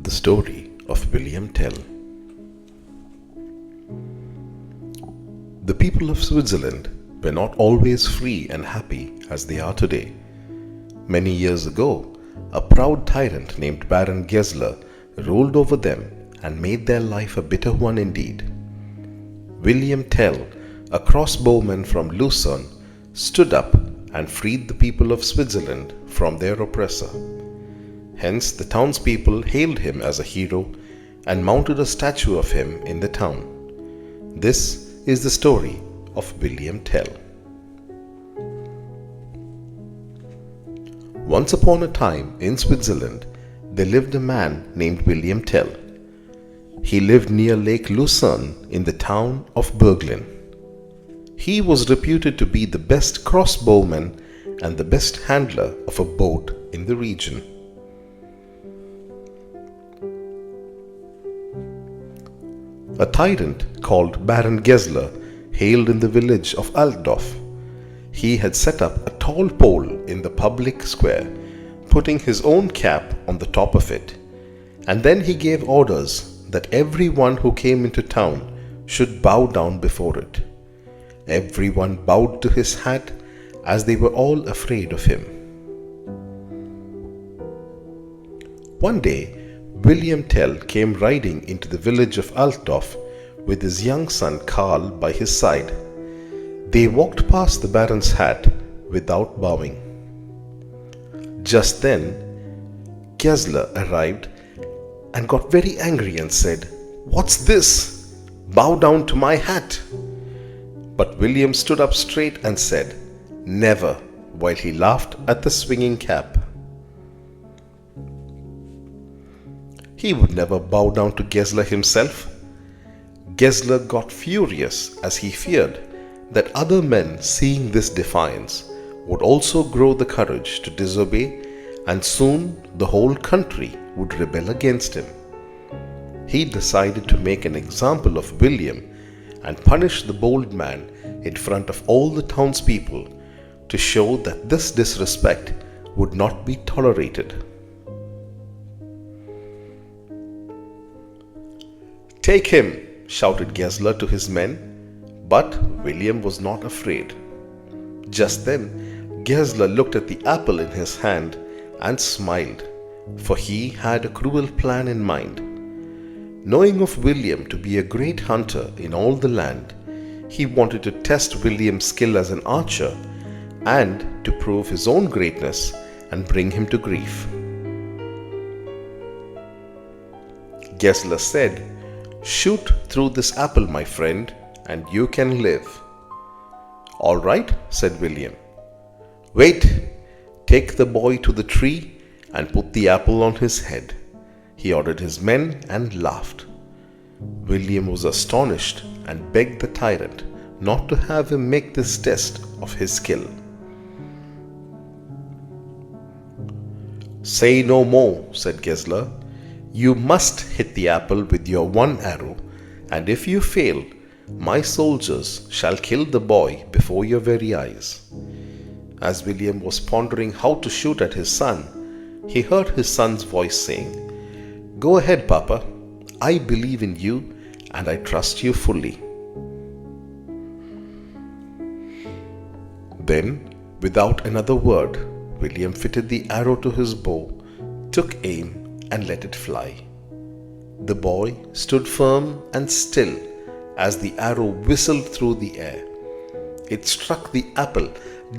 The story of William Tell. The people of Switzerland were not always free and happy as they are today. Many years ago, a proud tyrant named Baron Gessler ruled over them and made their life a bitter one indeed. William Tell, a crossbowman from Lucerne, stood up and freed the people of Switzerland from their oppressor. Hence, the townspeople hailed him as a hero and mounted a statue of him in the town. This is the story of William Tell. Once upon a time in Switzerland, there lived a man named William Tell. He lived near Lake Lucerne in the town of Berglin. He was reputed to be the best crossbowman and the best handler of a boat in the region. A tyrant called Baron Gessler hailed in the village of Aloud. He had set up a tall pole in the public square, putting his own cap on the top of it, and then he gave orders that everyone who came into town should bow down before it. Everyone bowed to his hat as they were all afraid of him. One day, William Tell came riding into the village of Aloud with his young son Karl by his side. They walked past the Baron's hat without bowing. Just then, Gessler arrived and got very angry and said, "What's this? Bow down to my hat." But William stood up straight and said, "Never," while he laughed at the swinging cap. He would never bow down to Gessler himself. Gessler got furious as he feared that other men, seeing this defiance, would also grow the courage to disobey, and soon the whole country would rebel against him. He decided to make an example of William and punish the bold man in front of all the townspeople to show that this disrespect would not be tolerated. "Take him!" shouted Gessler to his men, but William was not afraid. Just then, Gessler looked at the apple in his hand and smiled, for he had a cruel plan in mind. Knowing of William to be a great hunter in all the land, he wanted to test William's skill as an archer and to prove his own greatness and bring him to grief. Gessler said, "Shoot through this apple, my friend, and you can live." "All right," said William. "Wait, take the boy to the tree and put the apple on his head," he ordered his men and laughed. William was astonished and begged the tyrant not to have him make this test of his skill. "Say no more," said Gessler. "You must hit the apple with your one arrow, and if you fail, my soldiers shall kill the boy before your very eyes." As William was pondering how to shoot at his son, he heard his son's voice saying, "Go ahead, Papa. I believe in you and I trust you fully." Then, without another word, William fitted the arrow to his bow, took aim, and let it fly. The boy stood firm and still as the arrow whistled through the air. It struck the apple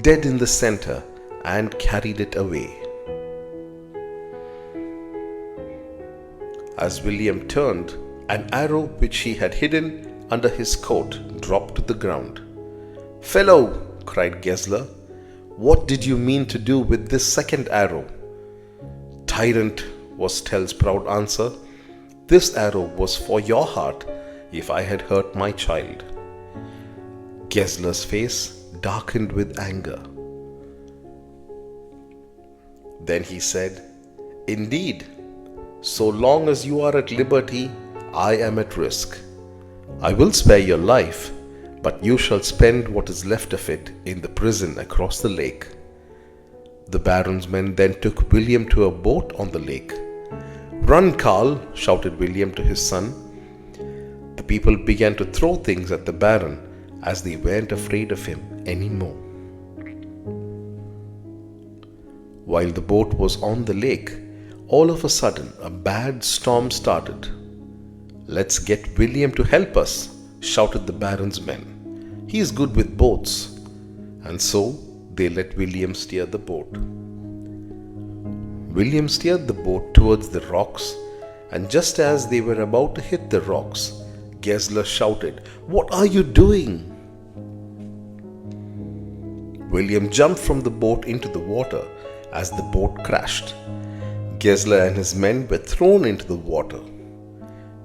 dead in the center and carried it away. As William turned, an arrow which he had hidden under his coat dropped to the ground. "Fellow," cried Gessler, "what did you mean to do with this second arrow?" "Tyrant," was Tell's proud answer, "this arrow was for your heart if I had hurt my child." Gessler's face darkened with anger. Then he said, "Indeed, so long as you are at liberty, I am at risk. I will spare your life, but you shall spend what is left of it in the prison across the lake." The Baron's men then took William to a boat on the lake. "Run, Carl!" shouted William to his son. The people began to throw things at the Baron as they weren't afraid of him anymore. While the boat was on the lake, all of a sudden a bad storm started. "Let's get William to help us," shouted the Baron's men. "He is good with boats." And so they let William steer the boat. William steered the boat towards the rocks, and just as they were about to hit the rocks, Gessler shouted, "What are you doing?" William jumped from the boat into the water as the boat crashed. Gessler and his men were thrown into the water.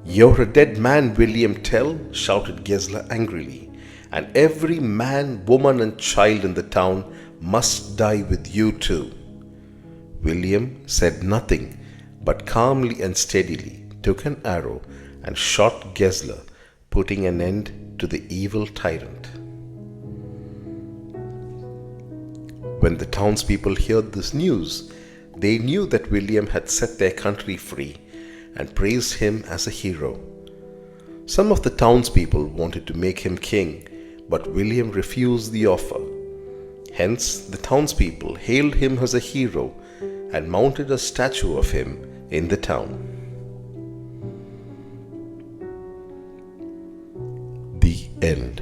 "You're a dead man, William Tell," shouted Gessler angrily, "and every man, woman, and child in the town must die with you too." William said nothing, but calmly and steadily took an arrow and shot Gessler, putting an end to the evil tyrant. When the townspeople heard this news, they knew that William had set their country free and praised him as a hero. Some of the townspeople wanted to make him king, but William refused the offer. Hence, the townspeople hailed him as a hero and mounted a statue of him in the town. The end.